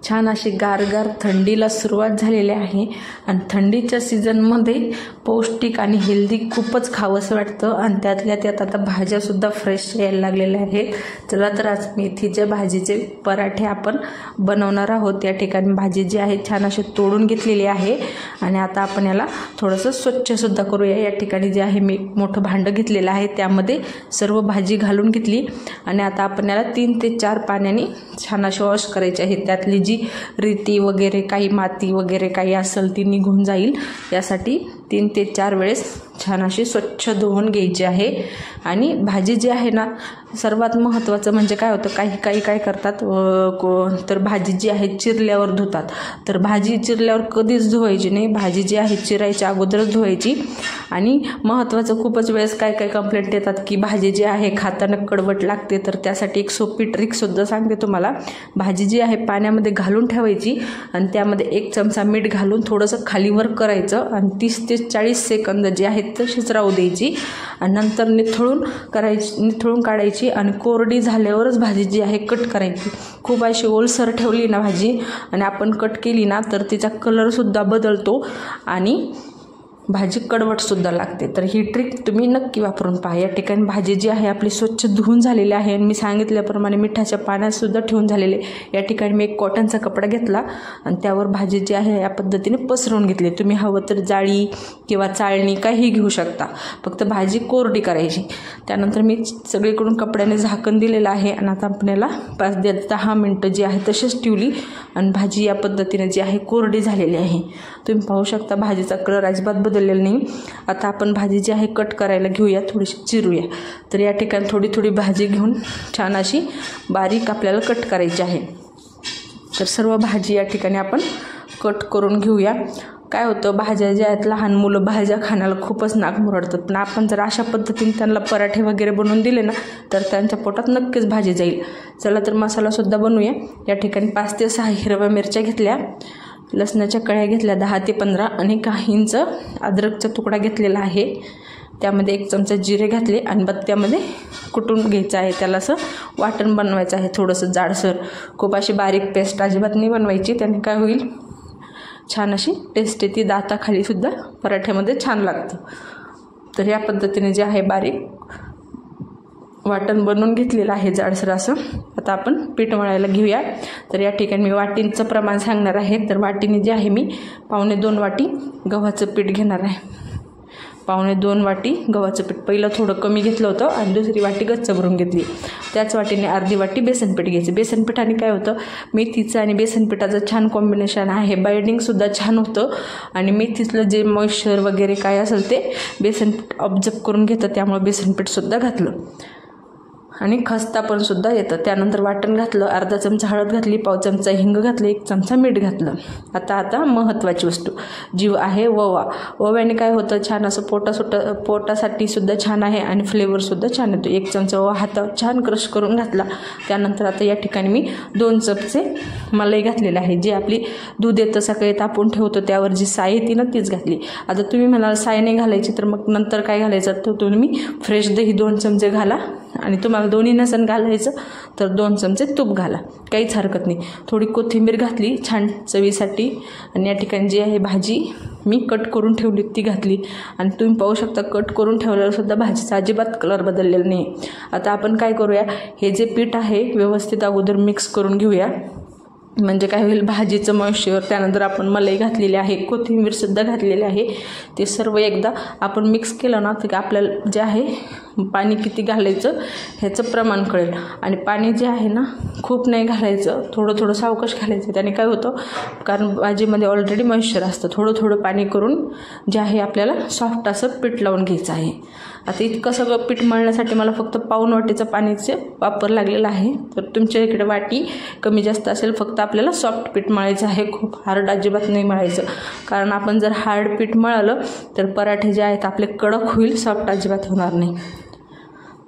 छान अशी गारगार थंडीला सुरुवात झालेली आहे आणि थंडीच्या सीझनमध्ये पौष्टिक आणि हेल्दी खूपच खावंसं वाटतं आणि त्यातल्या त्यात आता भाज्यासुद्धा फ्रेश यायला लागलेल्या आहेत। चला तर आज मेथीच्या भाजीचे पराठे आपण बनवणार आहोत। या ठिकाणी भाजी जी आहे छान अशी तोडून घेतलेली आहे आणि आता आपण याला थोडंसं स्वच्छसुद्धा करूया। या ठिकाणी जे आहे मी मोठं भांडं घेतलेलं आहे, त्यामध्ये सर्व भाजी घालून घेतली आणि आता आपण याला 3 ते 4 पाण्याने छान अशी वॉश करायची आहे। त्यातली जी रेती वगैरे काही माती वगैरे काही असेल ती निघून जाईल, यासाठी 3 ते 4 वेळेस छान अशी स्वच्छ धुवून घ्यायची आहे। आणि भाजी जी आहे ना, सर्वात महत्त्वाचं म्हणजे काय होतं, काही काय करतात तर भाजी जी आहे चिरल्यावर धुतात, तर भाजी चिरल्यावर कधीच धुवायची नाही। भाजी जी आहे चिरायच्या अगोदरच धुवायची। आणि महत्त्वाचं खूपच वेळेस काय कंप्लेंट येतात की भाजी जी आहे खाताना कडवट लागते, तर त्यासाठी एक सोपी ट्रिकसुद्धा सांगते तुम्हाला। भाजी जी आहे पाण्यामध्ये घालून ठेवायची आणि त्यामध्ये 1 चमचा मीठ घालून थोडंसं खालीवर करायचं आणि 30 ते 40 सेकंद जे आहेत तशीच राहू द्यायची आणि नंतर निथळून काढायची आणि कोरडी झाल्यावरच भाजी जी आहे कट करायची। खूप अशी ओलसर ठेवली ना भाजी आणि आपण कट केली ना तर तिचा कलरसुद्धा बदलतो आणि भाजी कडवटसुद्धा लागते। तर ही ट्रिक तुम्ही नक्की वापरून पहा। या ठिकाणी भाजी जी आहे आपली स्वच्छ धुवून झालेली आहे आणि मी सांगितल्याप्रमाणे मिठाच्या पाण्यातसुद्धा ठेवून झालेले। या ठिकाणी मी एक कॉटनचा कपडा घेतला आणि त्यावर भाजी जी आहे या पद्धतीने पसरवून घेतली। तुम्ही हवं तर जाळी किंवा चाळणी काही घेऊ शकता, फक्त भाजी कोरडी करायची। त्यानंतर मी सगळीकडून कपड्याने झाकण दिलेलं आहे आणि आता आपण याला 5 ते 10 मिनटं जी आहे तशीच ठेवली आणि भाजी या पद्धतीने जी आहे कोरडी झालेली आहे। तुम्ही पाहू शकता भाजीचा कलर अजिबात बदललेला नाही। आता आपण भाजी जी आहे कट करायला घेऊया, थोडीशी चिरूया। तर या ठिकाणी थोडी भाजी घेऊन छान अशी बारीक आपल्याला कट करायची आहे। तर सर्व भाजी या ठिकाणी आपण कट करून घेऊया। काय होतं, भाज्या ज्या आहेत लहान मुलं भाज्या खाण्याला खूपच नाक मुरडतात, पण आपण जर अशा पद्धतीने त्यांना पराठे वगैरे बनवून दिले ना तर त्यांच्या पोटात नक्कीच भाजी जाईल। चला तर मसालासुद्धा बनवूया। या ठिकाणी 5 ते 6 हिरव्या मिरच्या घेतल्या, लसणाच्या कळ्या घेतल्या 10 ते 15 आणि काही इंच अद्रकचा तुकडा घेतलेला आहे। त्यामध्ये 1 चमचा जिरे घातले आणि बत्त्यामध्ये कुटून घ्यायचं आहे। त्याला असं वाटण बनवायचं आहे थोडंसं जाडसर, खूप अशी बारीक पेस्ट अजिबात नाही बनवायची, त्याने काय होईल छान अशी टेस्ट येते, दाताखाली सुद्धा पराठ्यामध्ये छान लागतं। तर या पद्धतीने जे आहे बारीक वाटण बनवून घेतलेलं आहे जाडसर असं। आता आपण पीठ मळायला घेऊया। तर या ठिकाणी मी वाटींचं प्रमाण सांगणार आहे। तर वाटीने जे आहे मी 1.25 वाटी गव्हाचं पीठ घेणार आहे। 1.25 वाटी गव्हाचं पीठ, पहिलं थोडं कमी घेतलं होतं आणि दुसरी वाटी गच्च भरून घेतली। त्याच वाटीने अर्धी वाटी बेसन पीठ घ्यायचं। बेसन पिठाने काय होतं, मेथीचं आणि बेसन पिठाचं छान कॉम्बिनेशन आहे, बाइंडिंगसुद्धा छान होतं आणि मेथीतलं जे मॉइश्चर वगैरे काय असेल ते बेसन पीठ ऑब्झर्व करून घेतं, त्यामुळे बेसन पीठसुद्धा घातलं आणि खस्ता पण सुद्धा येतं। त्यानंतर वाटण घातलं, अर्धा चमचा हळद घातली, पाव चमचा हिंग घातली, 1 चमचा मीठ घातलं। आता महत्त्वाची वस्तू जी आहे ओवा। ओव्याने काय होतं, छान असं पोटासाठी सुद्धा छान आहे आणि फ्लेवरसुद्धा छान येतो। 1 चमचा ओवा हातावर छान क्रश करून घातला। त्यानंतर आता या ठिकाणी मी 2 चमचे मलाई घातलेले आहे, जी आपली दूध येतं सकाळी तापवून ठेवतो त्यावर जी साय येते ना तीच घातली। आता तुम्ही म्हणाल साय नाही घालायची, तर मग नंतर काय घालायचं, तर तुम्ही फ्रेश दही 2 चमचे घाला आणि तुम्हाला दोन्ही नसन घालायचं तर 2 चमचे तूप घाला, काहीच हरकत नाही। थोडी कोथिंबीर घातली छान चवीसाठी आणि या ठिकाणी जी आहे भाजी मी कट करून ठेवली ती घातली आणि तुम्ही पाहू शकता कट करून ठेवल्यावर सुद्धा भाजीचा अजिबात कलर बदललेला नाही। आता आपण काय करूया, हे जे पीठ आहे व्यवस्थित अगोदर मिक्स करून घेऊया, म्हणजे काय होईल भाजीचं मॉइश्चर, त्यानंतर आपण मलाई घातलेली आहे, कोथिंबीरसुद्धा घातलेली आहे, ते सर्व एकदा आपण मिक्स केलं ना तर आपल्याला जे आहे पाणी किती घालायचं ह्याचं प्रमाण कळेल। आणि पाणी जे आहे ना खूप नाही घालायचं, थोडं सावकाश घालायचं। त्याने काय होतं, कारण भाजीमध्ये ऑलरेडी मॉइश्चर असतं, थोडं पाणी करून जे आहे आपल्याला सॉफ्ट असं पीठ लावून घ्यायचं आहे। आता इतकं सगळं पीठ मळण्यासाठी मला फक्त पाऊण वाटीचं पाणीचे वापर लागलेला आहे। तर तुमच्या इकडे वाटी कमी जास्त असेल, फक्त आपल्याला सॉफ्ट पीठ मळायचं आहे, खूप हार्ड अजिबात नाही मळायचं, कारण आपण जर हार्ड पीठ मळालं तर पराठे जे आहेत आपले कडक होईल, सॉफ्ट अजिबात होणार नाही।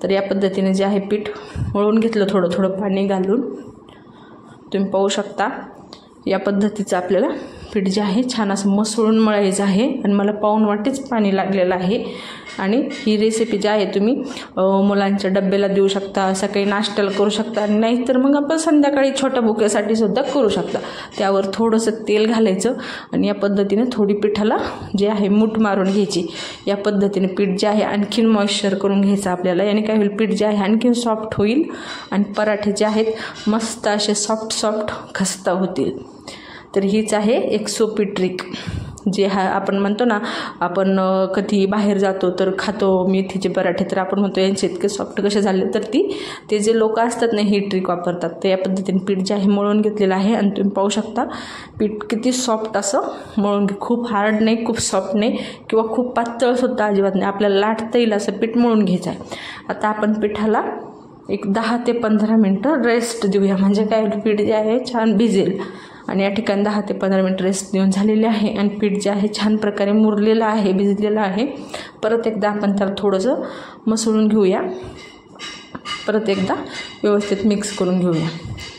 तर या पद्धतीने जे आहे पीठ मळून घेतलं थोडं पाणी घालून, तुम्ही पाहू शकता या पद्धतीचं आपल्याला पीठ जे आहे छान असं मसळून मळायचं आहे आणि मला पाऊण वाटीच पाणी लागलेलं आहे. आणि ही रेसिपी जी आहे तुम्ही मुलांच्या डब्याला देऊ शकता, सकाळी नाश्त्याला करू शकता, आणि नाहीतर मग आपण संध्याकाळी छोट्या भुकेसाठी सुद्धा करू शकता. त्यावर थोडंसं तेल घालायचं आणि या पद्धतीने थोडी पिठाला जे आहे मूठ मारून घ्यायची. या पद्धतीने पीठ जे आहे आणखीन मॉइश्चर करून घ्यायचं आपल्याला. याने काय होईल, पीठ जे आहे आणखीन सॉफ्ट होईल आणि पराठे जे आहेत मस्त असे सॉफ्ट खस्ता होतील. तर हीच आहे एक सोपी ट्रिक. जे आपण म्हणतो ना, आपण कधी बाहेर जातो तर खातो मेथीचे पराठे, तर आपण म्हणतो यांचे इतके सॉफ्ट कसे झाले, तर ते जे लोक असतात ना ही ट्रिक वापरतात. तर या पद्धतीने पीठ जे आहे मळून घेतलेलं आहे आणि तुम्ही पाहू शकता पीठ किती सॉफ्ट असं मळून खूप हार्ड नाही, खूप सॉफ्ट नाही किंवा खूप पातळसुद्धा अजिबात नाही. आपल्याला लाटता येईल असं पीठ मळून घ्यायचं आहे. आता आपण पिठाला एक 10 ते 15 मिनटं रेस्ट देऊया, म्हणजे काय पीठ जे आहे छान भिजेल. आणि या ठिकाणी 10 ते 15 मिनिट रेस्ट देऊन झालेले आहे आणि पीठ जे आहे छान प्रकारे मुरलेलं आहे, भिजलेलं आहे. परत एकदा आपण त्याला थोडंसं मसळून घेऊया, परत एकदा व्यवस्थित मिक्स करून घेऊया.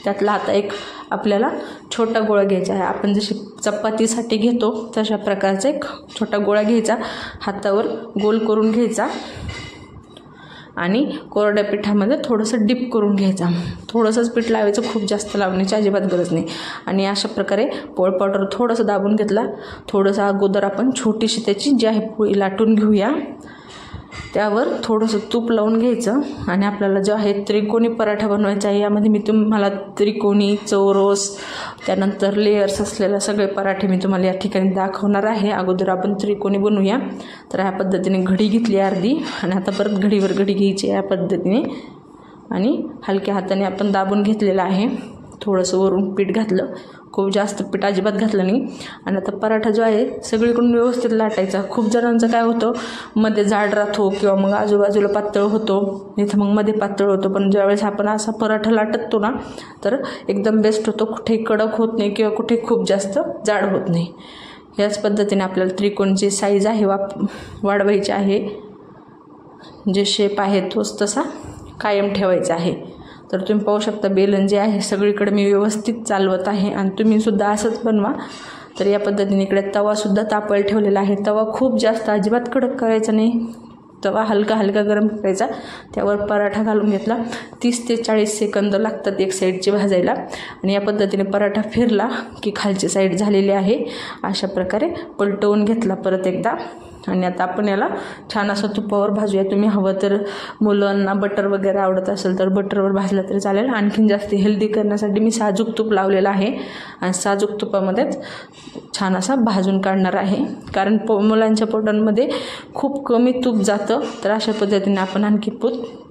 त्यातला आता एक आपल्याला छोटा गोळा घ्यायचा आहे. आपण जशी चपातीसाठी घेतो तशा प्रकारचा एक छोटा गोळा घ्यायचा, हातावर गोल करून घ्यायचा आणि कोरड्या पिठामध्ये थोडंसं डिप करून घ्यायचा. थोडंसंच पीठ लावायचं, खूप जास्त लावण्याची अजिबात गरज नाही. आणि अशा प्रकारे पोळपाटावर थोडंसं दाबून घेतला. थोडंसं अगोदर आपण छोटीशी त्याची जी आहे पोळी लाटून घेऊया. त्यावर थोडंसं तूप लावून घ्यायचं आणि आपल्याला जो आहे त्रिकोणी पराठा बनवायचा आहे. यामध्ये मी तुम्हाला त्रिकोणी, चौरस, त्यानंतर लेयर्स असलेले सगळे पराठे मी तुम्हाला या ठिकाणी दाखवणार आहे. अगोदर आपण त्रिकोणी बनवूया. तर ह्या पद्धतीने घडी घेतली अर्धी आणि आता परत घडीवर घडी घ्यायची या पद्धतीने आणि हलक्या हाताने आपण दाबून घेतलेलं आहे. थोडंसं वरून पीठ घातलं, खूप जास्त पीठ अजिबात घातलं नाही. आणि आता पराठा जो आहे सगळीकडून व्यवस्थित लाटायचा. खूप जणांचं काय होतं, मध्ये जाड राहतो किंवा मग आजूबाजूला पातळ होतो, इथं मग मध्ये पातळ होतो. पण ज्यावेळेस आपण असा पराठा लाटतो ना तर एकदम बेस्ट होतो. कुठे कडक होत नाही किंवा कुठे खूप जास्त जाड होत नाही. याच पद्धतीने आपल्याला त्रिकोणची साईज आहे वाढवायची आहे. जे शेप आहे तोच तसा कायम ठेवायचा आहे. तर तुम्ही पाहू शकता बेलन जे आहे सगळीकडे मी व्यवस्थित चालवत आहे आणि तुम्हीसुद्धा असंच बनवा. तर या पद्धतीने इकडे तवासुद्धा तापायला ठेवलेला आहे. तवा खूप जास्त अजिबात कडक करायचा नाही, तवा हलका गरम करायचा. त्यावर पराठा घालून घेतला. 30 ते 40 सेकंद लागतात एक साईडची भाजायला. आणि या पद्धतीने पराठा फिरला की खालची साईड झालेली आहे. अशा प्रकारे पलटवून घेतला परत एकदा. आणि आता आपण याला छान असं तुपावर भाजूया. तुम्ही हवं तर मुलांना बटर वगैरे आवडत असेल तर बटरवर भाजलं तरी चालेल. आणखीन जास्त हेल्दी करण्यासाठी मी साजूक तूप लावलेलं आहे आणि साजूक तुपामध्येच छान असा भाजून काढणार आहे. कारण मुलांच्या पोटांमध्ये खूप कमी तूप जातं. तर अशा पद्धतीने आपण आणखी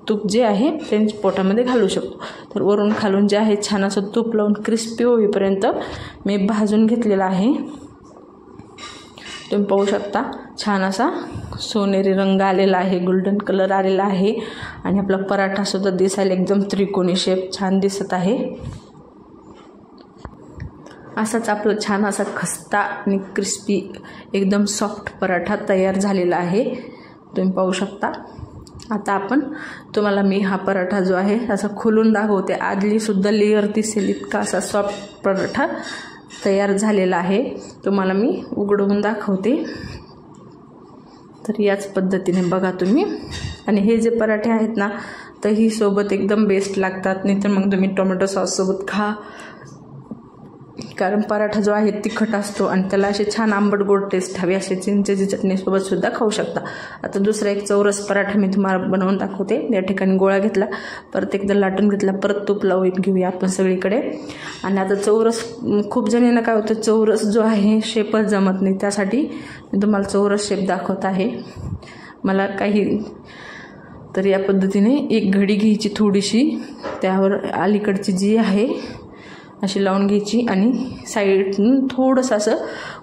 तूप जे आहे त्यांच्या पोटामध्ये घालू शकतो. तर वरून खालून जे आहे छान असं तूप लावून क्रिस्पी होईपर्यंत मी भाजून घेतलेला आहे. तुम्ही पाहू शकता छान असा सोनेरी रंग आलेला आहे, गोल्डन कलर आलेला आहे आणि आपला पराठासुद्धा दिसायला एकदम त्रिकोणी शेप छान दिसत आहे. असाच आपलं छान असा खस्ता आणि क्रिस्पी एकदम सॉफ्ट पराठा तयार झालेला आहे. तुम्ही पाहू शकता. आता तुम्हाला मी हा पराठा जो आहे असा खोलून दाखवते. आदलीसुद्धा लेअर दिसेल इतका असा सॉफ्ट पराठा तयार झालेला आहे. तुम्हाला मी उघडवून दाखवते. तर याच पद्धतीने बघा तुम्ही. आणि हे जे पराठे आहेत ना तर ही सोबत एकदम बेस्ट लागतात. नाही तर मग तुम्ही टोमॅटो सॉससोबत खा, कारण पराठा जो आहे तिखट असतो आणि त्याला असे छान आंबट गोड टेस्ट हवी. असे चिंचेची चटणीसोबत सुद्धा खाऊ शकता. आता दुसरा एक चौरस पराठा मी तुम्हाला बनवून दाखवते. या ठिकाणी गोळा घेतला, परत एकदा लाटून घेतला, परत तूप लावून घेऊया आपण सगळीकडे. आणि आता चौरस खूप जणींना काय होतं, चौरस जो आहे शेपच जमत नाही. त्यासाठी मी तुम्हाला चौरस शेप दाखवत आहे. मला काही तर या पद्धतीने एक घडी घ्यायची थोडीशी, त्यावर अलीकडची जी आहे अशी लावून घ्यायची आणि साईडून थोडंसं असं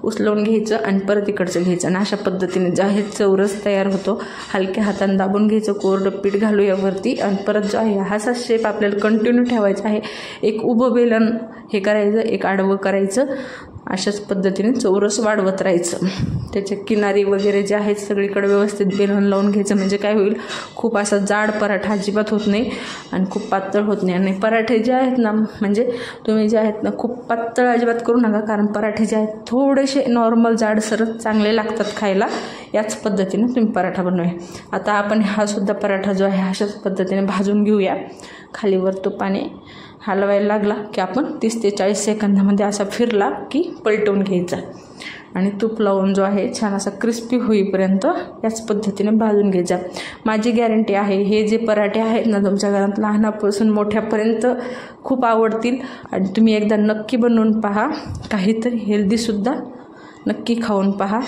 उचलवून घ्यायचं आणि परत इकडचं घ्यायचं. आणि अशा पद्धतीने जे आहे चौरस तयार होतो. हलक्या हाताने दाबून घ्यायचं, कोरडं पीठ घालूया वरती आणि परत जो आहे असा शेप आपल्याला कंटिन्यू ठेवायचा आहे. एक उभं बेलन हे करायचं, एक आडवं करायचं, अशाच पद्धतीने चौरस वाढवत राहायचं. त्याच्या किनारी वगैरे जे आहेत सगळीकडे व्यवस्थित बेलन लावून घ्यायचं. म्हणजे काय होईल, खूप असा जाड पराठा अजिबात होत नाही आणि खूप पातळ होत नाही. आणि पराठे जे आहेत ना, म्हणजे तुम्ही जे आहेत ना खूप पातळ अजिबात करू नका, कारण पराठे जे आहेत थोडेसे नॉर्मल जाडसरच चांगले लागतात खायला. याच पद्धतीने तुम्ही पराठा बनवूया. आता आपण हा सुद्धा पराठा जो आहे अशाच पद्धतीने भाजून घेऊया. खालीवर तुपाने हलवायला लागला की आपण 30 ते 40 सेकंदामध्ये असा फिरला की पलटवून घ्यायचा आणि तूप लावून जो आहे छान असा क्रिस्पी होईपर्यंत याच पद्धतीने भाजून घ्यायचा. माझी गॅरंटी आहे, हे जे पराठे आहेत ना तुमच्या घरात लहानापासून मोठ्यापर्यंत खूप आवडतील आणि तुम्ही एकदा नक्की बनवून पहा. काहीतरी हेल्दीसुद्धा नक्की खाऊन पहा.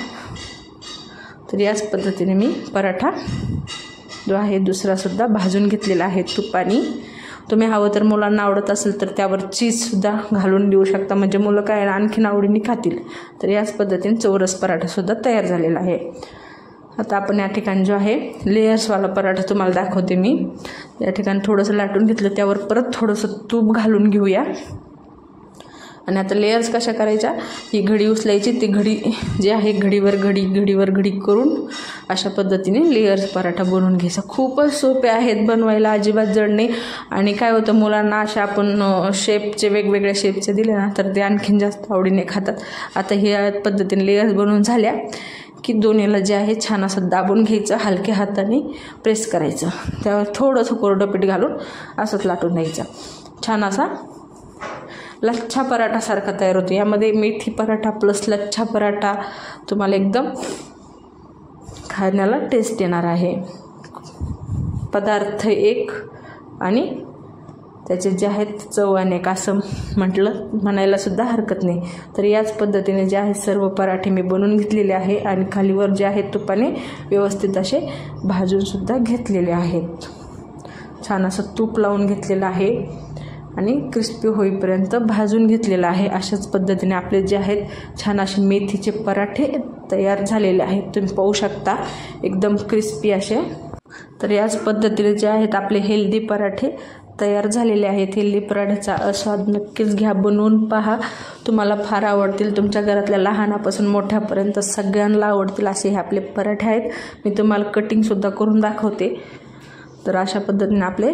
तर याच पद्धतीने मी पराठा जो आहे दुसरासुद्धा भाजून घेतलेला आहे तुपाने. तुम्ही हवं तर मुलांना आवडत असेल तर त्यावर चीजसुद्धा घालून देऊ शकता, म्हणजे मुलं काय आणखीन आवडीने खातील. तर याच पद्धतीने चौरस पराठासुद्धा तयार झालेला आहे. आता आपण या ठिकाणी जो आहे लेयर्सवाला पराठा तुम्हाला दाखवते मी. या ठिकाणी थोडंसं लाटून घेतलं, त्यावर परत थोडंसं तूप घालून घेऊया. आणि आता लेयर्स कशा करायच्या, ही घडी उचलायची, ती घडी जी आहे घडीवर घडी करून अशा पद्धतीने लेयर्स पराठा बनवून घ्यायचा. खूपच सोपे आहेत बनवायला, अजिबात जड नाही. आणि काय होतं, मुलांना अशा आपण शेपचे वेगवेगळ्या शेपचे दिले ना तर ते आणखीन जास्त आवडीने खातात. आता ह्या पद्धतीने लेयर्स बनवून झाल्या की दोन्हीला जे आहे छान असं दाबून घ्यायचं, हलक्या हाताने प्रेस करायचं, त्यावर थोडंसं कोरडं पीठ घालून असंच लाटून द्यायचं. छान असा लच्छा पराठासारखा तयार होतो. यामध्ये मेथी पराठा प्लस लच्छा पराठा तुम्हाला एकदम खाण्याला टेस्ट येणार आहे. पदार्थ एक आणि त्याचे जे आहेत चव अनेक असं म्हणायला सुद्धा हरकत नाही. तर याच पद्धतीने जे आहेत सर्व पराठे मी बनवून घेतलेले आहे आणि खालीवर जे आहेत तुपाने व्यवस्थित असे भाजूनसुद्धा घेतलेले आहेत. छान असं तूप लावून घेतलेलं आहे आणि क्रिस्पी होईपर्यंत भाजून घेतलेलं आहे. अशाच पद्धतीने आपले जे आहेत छान असे मेथीचे पराठे तयार झालेले आहेत. तुम्ही पाहू शकता एकदम क्रिस्पी असे. तर याच पद्धतीने जे आहेत आपले हेल्दी पराठे तयार झालेले आहेत. हेल्दी पराठ्याचा आस्वाद नक्कीच घ्या, बनवून पहा, तुम्हाला फार आवडतील. तुमच्या घरातल्या लहानापासून मोठ्यापर्यंत सगळ्यांना आवडतील असे हे आपले पराठे आहेत. मी तुम्हाला कटिंगसुद्धा करून दाखवते. तर अशा पद्धतीने आपले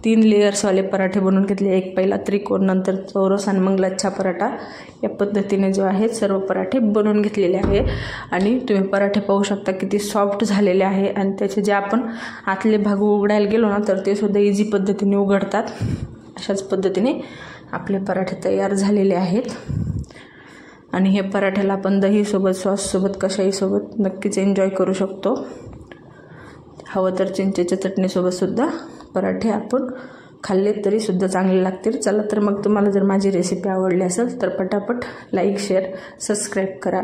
3 लेयर्सवाले पराठे बनवून घेतले. एक पहिला त्रिकोण, नंतर चौरस आणि मग लच्छा पराठा. या पद्धतीने जो आहे सर्व पराठे बनवून घेतलेले आहे. आणि तुम्ही पराठे पाहू शकता किती सॉफ्ट झालेले आहे आणि त्याचे जे आपण आतले भाग उघडायला गेलो ना तर ते सुद्धा इझी पद्धतीने उघडतात. अशाच पद्धतीने आपले पराठे तयार झालेले आहेत. आणि हे पराठ्याला आपण दहीसोबत, सॉससोबत, कशाहीसोबत नक्कीच एन्जॉय करू शकतो. हवं तर चिंचेच्या चटणीसोबतसुद्धा पराठे आपण खाल्ले तरीसुद्धा चांगले लागतील. चला तर मग तुम्हाला जर माझी रेसिपी आवडली असेल तर पटापट लाईक, शेअर, सबस्क्राईब करा.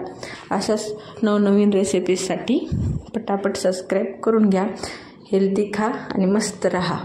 अशाच नवनवीन रेसिपीजसाठी पटापट सबस्क्राईब करून घ्या. हेल्दी खा आणि मस्त रहा.